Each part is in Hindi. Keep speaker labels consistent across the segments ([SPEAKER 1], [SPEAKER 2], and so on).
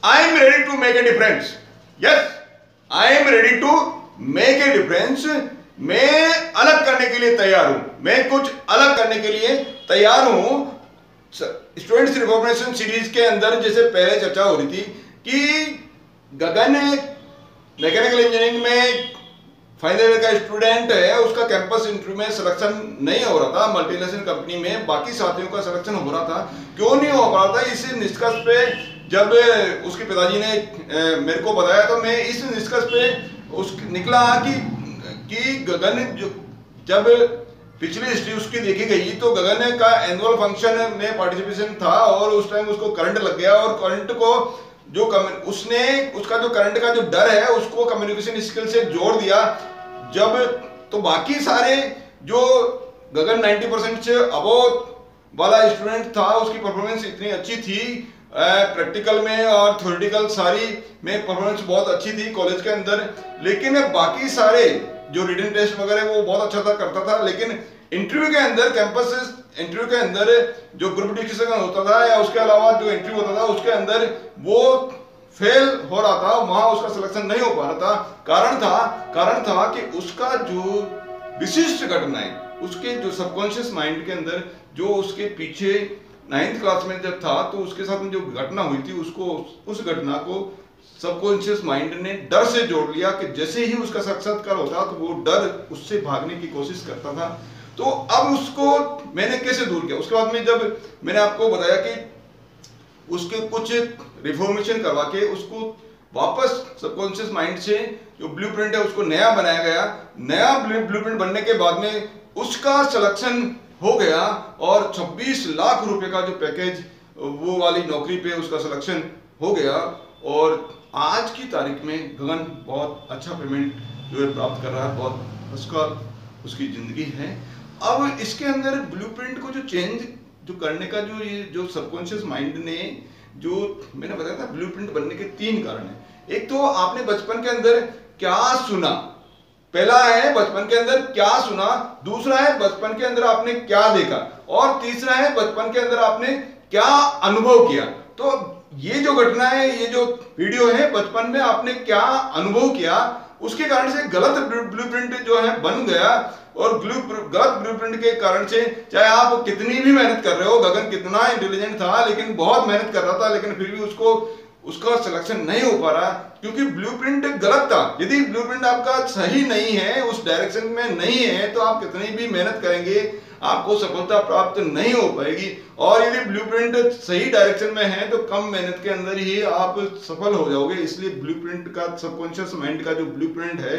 [SPEAKER 1] I am ready to make a difference. Yes, I am ready to make a difference. मैं अलग करने के लिए तैयार हूं, मैं कुछ अलग करने के लिए तैयार हूं। स्टूडेंट्स रिकॉग्निशन सीरीज के अंदर जैसे पहले चर्चा हो रही थी कि गगन मैकेनिकल इंजीनियरिंग में फाइनल ईयर का स्टूडेंट है, उसका कैंपस इंटरव्यू में सिलेक्शन नहीं हो रहा था, मल्टीनेशनल कंपनी में बाकी साथियों का सिलेक्शन हो रहा था। क्यों नहीं हो पा रहा था, इस निष्कर्ष पे जब उसके पिताजी ने मेरे को बताया तो मैं इस निष्कर्ष पे निकला कि गगन जब पिछली हिस्ट्री उसकी देखी गई तो गगन का एनुअल फंक्शन में पार्टिसिपेशन था और उस टाइम उसको करंट लग गया और करंट को जो उसने उसका जो करंट का जो डर है उसको कम्युनिकेशन स्किल से जोड़ दिया। जब तो बाकी सारे जो गगन 90% से अबोव वाला स्टूडेंट था, उसकी परफॉर्मेंस इतनी अच्छी थी, प्रैक्टिकल में और थ्योरेटिकल सारी में परफॉर्मेंस बहुत अच्छी थी कॉलेज के अंदर। लेकिन बाकी सारे जो रिटन टेस्ट वगैरह वो बहुत अच्छा था करता था, लेकिन इंटरव्यू के अंदर कैंपस इंटरव्यू के अंदर जो ग्रुप डिस्कशन होता था या उसके अलावा जो इंटरव्यू होता था उसके अंदर वो फेल हो रहा था, वहां उसका सिलेक्शन नहीं हो पा रहा था। कारण था कि उसका जो विशिष्ट घटना है, उसके जो सबकॉन्शियस माइंड के अंदर जो उसके पीछे 9th क्लास में जब था तो उसके साथ में जो घटना हुई थी उसको उस घटना को सबकॉन्शियस माइंड ने डर से जोड़ लिया कि जैसे ही उसका साक्षात्कार होता तो वो डर उससे भागने की कोशिश करता था। तो अब उसको मैंने कैसे दूर किया, उसके बाद में जब मैंने आपको बताया कि उसके कुछ रिफॉर्मेशन करवा के उसको वापस सबकॉन्शियस माइंड से जो ब्लूप्रिंट है उसको नया बनाया गया। नया ब्लूप्रिंट बनने के बाद में उसका सिलेक्शन हो गया और 26 लाख रुपए का जो पैकेज वो वाली नौकरी पे उसका सिलेक्शन हो गया। और आज की तारीख में गगन बहुत अच्छा पेमेंट जो है प्राप्त कर रहा है, बहुत उसका उसकी जिंदगी है। अब इसके अंदर ब्लूप्रिंट को जो चेंज जो करने का जो ये जो सबकॉन्शियस माइंड ने जो मैंने बताया था ब्लूप्रिंट बनने के 3 कारण है। एक तो आपने बचपन के अंदर क्या सुना, पहला है बचपन के अंदर क्या सुना, दूसरा है बचपन के अंदर आपने क्या देखा और तीसरा है बचपन के अंदर आपने क्या अनुभव किया। तो ये जो घटना है, ये जो वीडियो है, बचपन में आपने क्या अनुभव किया उसके कारण से गलत ब्लूप्रिंट जो है बन गया। और गलत ब्लूप्रिंट के कारण से चाहे आप कितनी भी मेहनत कर रहे हो, गगन कितना इंटेलिजेंट था लेकिन बहुत मेहनत कर रहा था, लेकिन फिर भी उसका सिलेक्शन नहीं हो पा रहा क्योंकि ब्लूप्रिंट गलत था। यदि ब्लूप्रिंट आपका सही नहीं है, उस डायरेक्शन में नहीं है, तो आप कितनी भी मेहनत करेंगे आपको सफलता प्राप्त नहीं हो पाएगी। और यदि ब्लूप्रिंट सही डायरेक्शन में है तो कम मेहनत के अंदर ही आप सफल हो जाओगे। इसलिए ब्लूप्रिंट का सबकॉन्शियस माइंड का जो ब्लूप्रिंट है,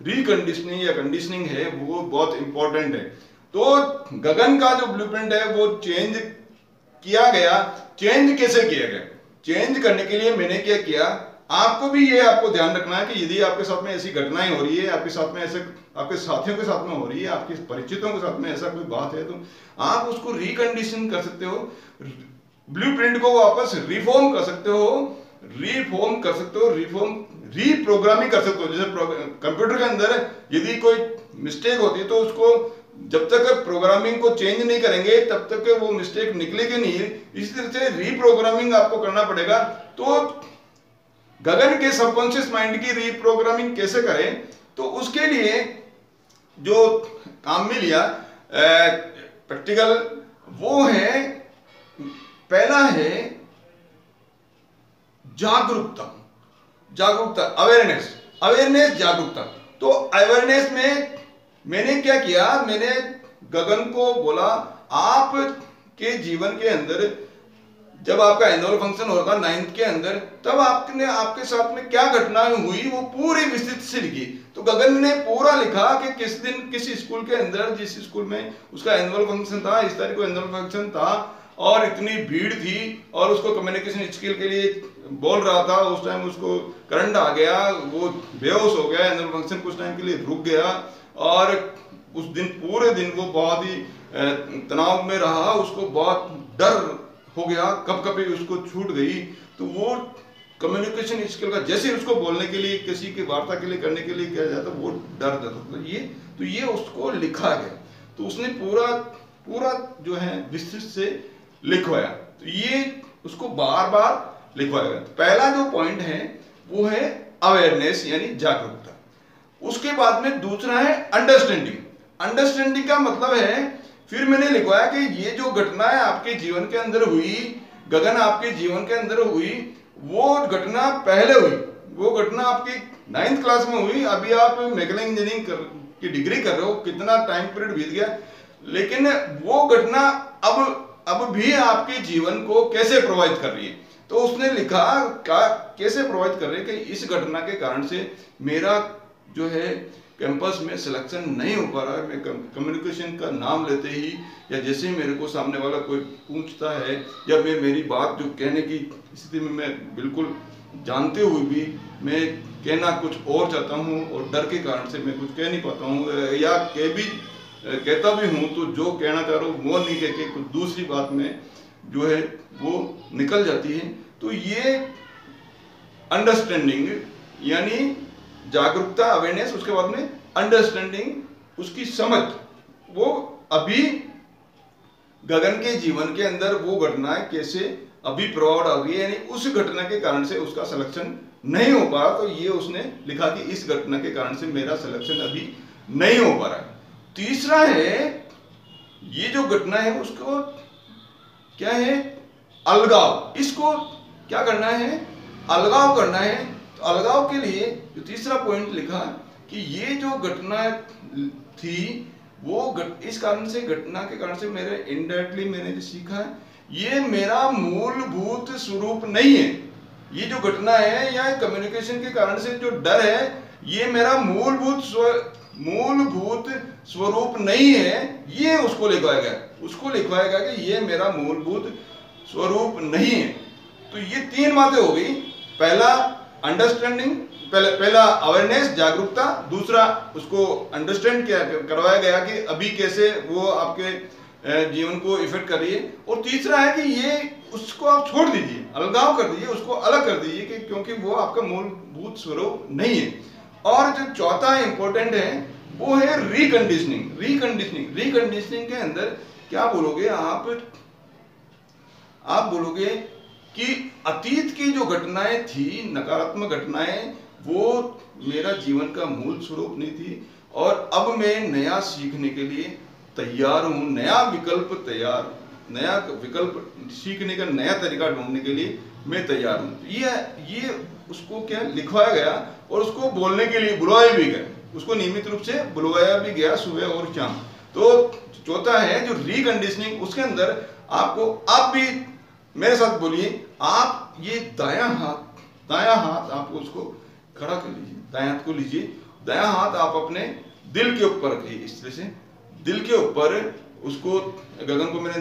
[SPEAKER 1] रिकंडीशनिंग या कंडीशनिंग है, वो बहुत इंपॉर्टेंट है। तो गगन का जो ब्लूप्रिंट है वो चेंज किया गया। चेंज कैसे किया गया? चेंज करने के लिए मैंने क्या किया, आपको भी ये आपको ध्यान रखना है कि यदि आपके साथ में ऐसी घटनाएं हो रही है, आपके साथ में ऐसे आपके साथियों के साथ में हो रही है, आपके परिचितों के साथ में ऐसा कोई बात है तो आप उसको रिकंडीशन कर सकते हो, ब्लूप्रिंट को वापस रिफॉर्म कर सकते हो, रीप्रोग्रामिंग कर सकते हो। जैसे कंप्यूटर के अंदर यदि कोई मिस्टेक होती है तो उसको जब तक प्रोग्रामिंग को चेंज नहीं करेंगे तब तक वो मिस्टेक निकलेगी नहीं। इसी तरह से रीप्रोग्रामिंग आपको करना पड़ेगा। तो गगन के सबकॉन्शियस माइंड की रीप्रोग्रामिंग कैसे करें, तो उसके लिए जो काम में लिया प्रैक्टिकल, वो है पहला है जागरूकता, अवेयरनेस जागरूकता। तो अवेयरनेस में मैंने क्या किया, मैंने गगन को बोला आप के जीवन के अंदर जब आपका एनुअल फंक्शन होगा 9th के अंदर, तब आपके साथ में क्या घटनाएं हुई वो पूरी विस्तृत से लिखी। तो गगन ने पूरा लिखा कि किस दिन किस स्कूल के अंदर, जिस स्कूल में उसका एनुअल फंक्शन था, इस तारीख को एनुअल फंक्शन था और इतनी भीड़ थी और उसको कम्युनिकेशन स्किल के लिए बोल रहा था, उस टाइम उसको करंट आ गया, वो बेहोश हो गया, एनुअल फंक्शन कुछ टाइम के लिए रुक गया और उस दिन पूरे दिन वो बहुत ही तनाव में रहा, उसको बहुत डर हो गया, कब कभी उसको छूट गई। तो वो कम्युनिकेशन स्किल का जैसे उसको बोलने के लिए, किसी की वार्ता के लिए करने के लिए किया जाता, वो डर जाता। तो ये उसको लिखा गया। तो उसने पूरा जो है विस्तृत से लिखवाया। तो ये उसको बार बार लिखवाया गया। पहला जो पॉइंट है वो है अवेयरनेस यानी जागरूकता। उसके बाद में दूसरा है अंडरस्टैंडिंग। अंडरस्टैंडिंग का मतलब है, फिर मैंने लिखवाया कि ये जो घटना है आपके जीवन के अंदर हुई, गगन आपके जीवन के अंदर हुई, वो घटना पहले हुई, वो घटना आपकी 9th क्लास में हुई, अभी आप मैकेनिकल इंजीनियरिंग की डिग्री कर रहे हो, कितना टाइम पीरियड बीत गया, लेकिन वो घटना अब भी आपके जीवन को कैसे प्रभावित कर रही है। तो उसने लिखा कैसे प्रभावित कर रही है कि इस घटना के कारण से मेरा जो है कैंपस में सिलेक्शन नहीं हो पा रहा है। मैं कम्युनिकेशन का नाम लेते ही या जैसे ही मेरे को सामने वाला कोई पूछता है या मैं मेरी बात जो कहने की स्थिति में मैं बिल्कुल जानते हुए भी मैं कहना कुछ और चाहता हूँ और डर के कारण से मैं कुछ कह नहीं पाता हूँ, या कहता भी हूँ तो जो कहना चाह रहा हूँ वो नहीं कह के कुछ दूसरी बात में जो है वो निकल जाती है। तो ये अंडरस्टैंडिंग यानी जागरूकता, अवेयरनेस, उसके बाद में अंडरस्टैंडिंग, उसकी समझ, वो अभी गगन के जीवन के अंदर वो घटनाएं कैसे अभी प्रभाव डाल रही है, यानी उस घटना के कारण से उसका सिलेक्शन नहीं हो पा रहा। तो ये उसने लिखा कि इस घटना के कारण से मेरा सिलेक्शन अभी नहीं हो पा रहा है। तीसरा है, ये जो घटना है उसको क्या है, अलगाव। इसको क्या करना है, अलगाव करना है। तो अलगाव के लिए जो तीसरा पॉइंट लिखा कि ये जो घटना थी वो इस कारण से, घटना के कारण से मेरे इनडायरेक्टली मैंने जो सीखा ये मेरा मूलभूत स्वरूप नहीं है। ये जो घटना है या कम्युनिकेशन के कारण से जो डर है ये मेरा मूलभूत स्वरूप नहीं है। ये उसको लिखवाया गया, उसको लिखवाया गया कि ये मेरा मूलभूत स्वरूप नहीं है। तो ये तीन बातें हो गई। पहला अंडरस्टैंडिंग, पहला अवेयरनेस, जागरूकता, दूसरा उसको अंडरस्टैंड किया करवाया गया कि अभी कैसे वो आपके जीवन को इफेक्ट कर रही है, और तीसरा है कि ये उसको आप छोड़ दीजिए, अलगाव कर दीजिए, उसको अलग कर दीजिए कि क्योंकि वो आपका मूलभूत स्वरूप नहीं है। और जो चौथा इंपॉर्टेंट है वो है रिकंडीशनिंग। रिकंडीशनिंग के अंदर क्या बोलोगे आप बोलोगे कि अतीत की जो घटनाएं थी, नकारात्मक घटनाएं, वो मेरा जीवन का मूल स्वरूप नहीं थी, और अब मैं नया सीखने के लिए तैयार हूं, नया विकल्प सीखने का नया तरीका ढूंढने के लिए मैं तैयार हूं। ये उसको क्या लिखवाया गया और उसको बोलने के लिए बुलवाया भी गया, उसको नियमित रूप से बुलवाया भी गया सुबह और शाम। तो चौथा है जो रिकंडीशनिंग, उसके अंदर आपको, आप भी मेरे साथ बोलिए, आप ये दायां हाथ आपको उसको खड़ा कर लीजिए, दायां हाथ को लीजिए, दायां हाथ आप अपने दिल के ऊपर रखिए, इस तरह से दिल के ऊपर उसको, गगन को मैंने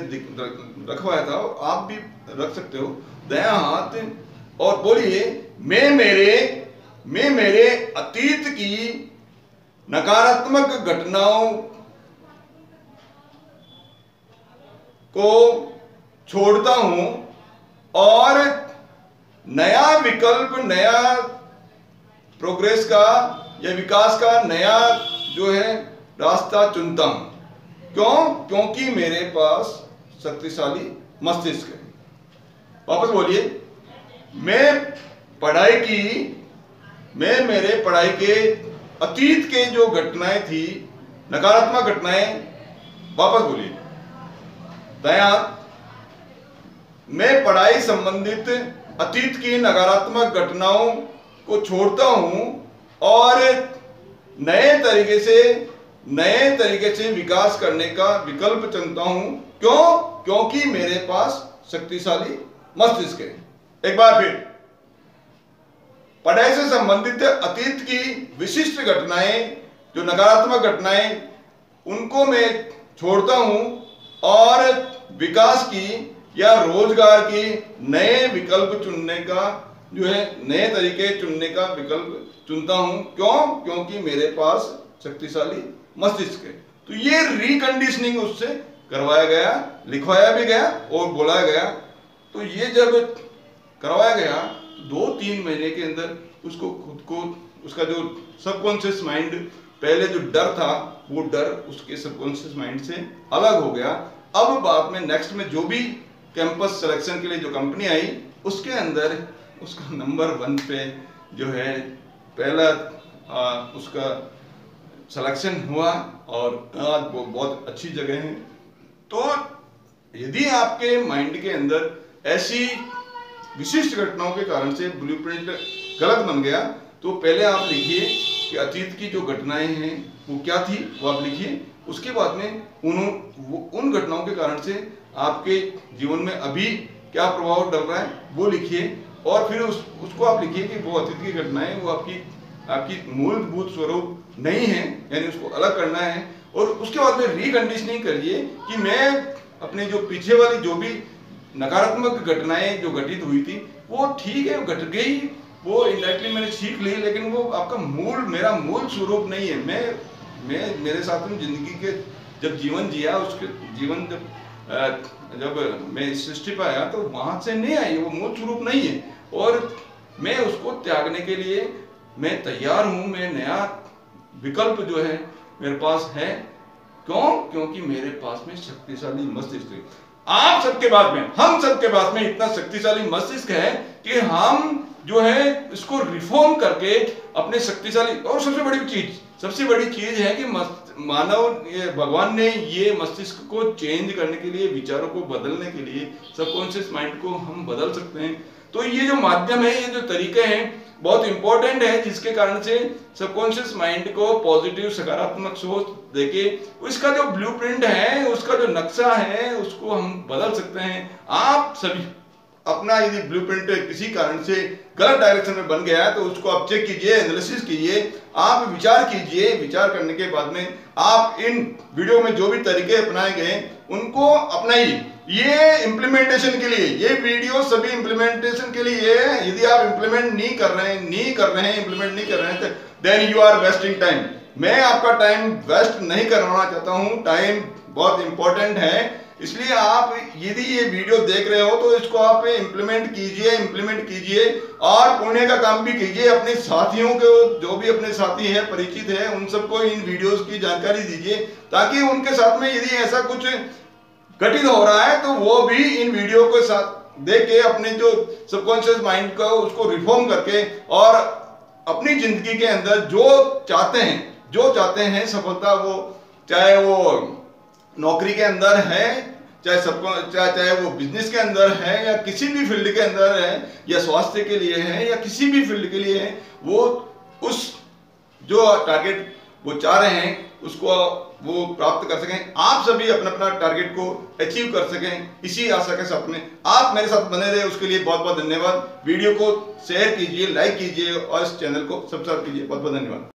[SPEAKER 1] रखवाया था और आप भी रख सकते हो दायां हाथ, और बोलिए मैं मेरे अतीत की नकारात्मक घटनाओं को छोड़ता हूं और नया विकल्प, नया प्रोग्रेस का या विकास का नया जो है रास्ता चुनता हूं। क्यों? क्योंकि मेरे पास शक्तिशाली मस्तिष्क है। वापस बोलिए, मैं मेरे पढ़ाई के अतीत के जो घटनाएं थी, नकारात्मक घटनाएं, वापस बोलिए दायां हाथ, मैं पढ़ाई संबंधित अतीत की नकारात्मक घटनाओं को छोड़ता हूं और नए तरीके से विकास करने का विकल्प चुनता हूं। क्यों? क्योंकि मेरे पास शक्तिशाली मस्तिष्क है। एक बार फिर, पढ़ाई से संबंधित अतीत की विशिष्ट घटनाएं, जो नकारात्मक घटनाएं, उनको मैं छोड़ता हूं और विकास की या रोजगार की नए विकल्प चुनने का जो है, नए तरीके चुनने का विकल्प चुनता हूं। क्यों? क्योंकि मेरे पास शक्तिशाली मस्तिष्क है। तो ये रिकंडीशनिंग उससे करवाया गया, लिखवाया भी गया और बोला गया। तो ये जब करवाया गया तो 2-3 महीने के अंदर उसको खुद को, उसका जो सबकॉन्शियस माइंड, पहले जो डर था वो डर उसके सबकॉन्शियस माइंड से अलग हो गया। अब बाद में नेक्स्ट में जो भी कैंपस सिलेक्शन के लिए जो कंपनी आई उसके अंदर उसका नंबर 1 पे जो है पहला उसका सिलेक्शन हुआ और आज वो बहुत अच्छी जगह है। तो यदि आपके माइंड के अंदर ऐसी विशिष्ट घटनाओं के कारण से ब्लूप्रिंट गलत बन गया, तो पहले आप लिखिए कि अतीत की जो घटनाएं हैं वो क्या थी, वो आप लिखिए। उसके बाद में उन घटनाओं के कारण से आपके जीवन में अभी क्या प्रभाव डल रहा है वो लिखिए, और फिर उसको आप लिखिए कि वो अतीत की घटनाएं वो आपकी मूलभूत स्वरूप नहीं है, यानी उसको अलग करना है। और उसके बाद में रिकंडीशनिंग करिए कि मैं अपने जो पीछे वाली जो भी नकारात्मक घटनाएं जो घटित हुई थी वो ठीक है, घट गई, वो इनडायरेक्टली मैंने सीख ली, लेकिन वो आपका मेरा मूल स्वरूप नहीं है। मैं मेरे साथ में जिंदगी के जब जीवन जिया, उसके जीवन जब मैं इस सृष्टि पर आया तो वहां से नहीं आई, वो मूल स्वरूप नहीं है, और मैं उसको त्यागने के लिए मैं तैयार हूं। मैं नया विकल्प जो है मेरे पास है। क्यों? क्योंकि मेरे पास में शक्तिशाली मस्तिष्क है। आप सबके पास में, हम सबके पास में इतना शक्तिशाली मस्तिष्क है कि हम जो है इसको रिफॉर्म करके अपने शक्तिशाली, और सबसे बड़ी चीज है कि मानव भगवान ने ये मस्तिष्क को चेंज करने के लिए, विचारों को बदलने के लिए, सबकॉन्शियस माइंड को हम बदल सकते हैं। तो ये जो माध्यम है, ये जो तरीके हैं बहुत इंपॉर्टेंट है, जिसके कारण से सबकॉन्शियस माइंड को पॉजिटिव सकारात्मक सोच देके उसका जो ब्लूप्रिंट है, उसका जो नक्शा है, उसको हम बदल सकते हैं। आप सभी अपना यदि ब्लूप्रिंट किसी कारण से गलत डायरेक्शन में बन गया है तो उसको आप चेक कीजिए, एनालिसिस कीजिए, आप विचार कीजिए। विचार करने के बाद में आप इन वीडियो में जो भी तरीके अपनाए गए उनको अपनाइए। ये इम्प्लीमेंटेशन के लिए, ये वीडियो सभी इम्प्लीमेंटेशन के लिए है। यदि आप इम्प्लीमेंट नहीं कर रहे हैं तो then you are wasting time. मैं आपका टाइम वेस्ट नहीं करवाना चाहता हूं। टाइम बहुत इंपॉर्टेंट है, इसलिए आप यदि ये वीडियो देख रहे हो तो इसको आप इम्प्लीमेंट कीजिए और पुण्य का काम भी कीजिए। अपने साथियों को, जो भी अपने साथी हैं, परिचित है, उन सबको इन वीडियोस की जानकारी दीजिए, ताकि उनके साथ में यदि ऐसा कुछ घटित हो रहा है तो वो भी इन वीडियो को साथ देख के अपने जो सबकॉन्शियस माइंड को उसको रिफॉर्म करके और अपनी जिंदगी के अंदर जो चाहते हैं सफलता, वो चाहे वो नौकरी के अंदर है, चाहे वो बिजनेस के अंदर है, या किसी भी फील्ड के अंदर है, या स्वास्थ्य के लिए है, या किसी भी फील्ड के लिए है, वो उस जो टारगेट वो चाह रहे हैं उसको वो प्राप्त कर सकें। आप सभी अपना अपना टारगेट को अचीव कर सकें, इसी आशा के साथ में आप मेरे साथ बने रहे, उसके लिए बहुत बहुत धन्यवाद। वीडियो को शेयर कीजिए, लाइक कीजिए और इस चैनल को सब्सक्राइब कीजिए। बहुत बहुत धन्यवाद।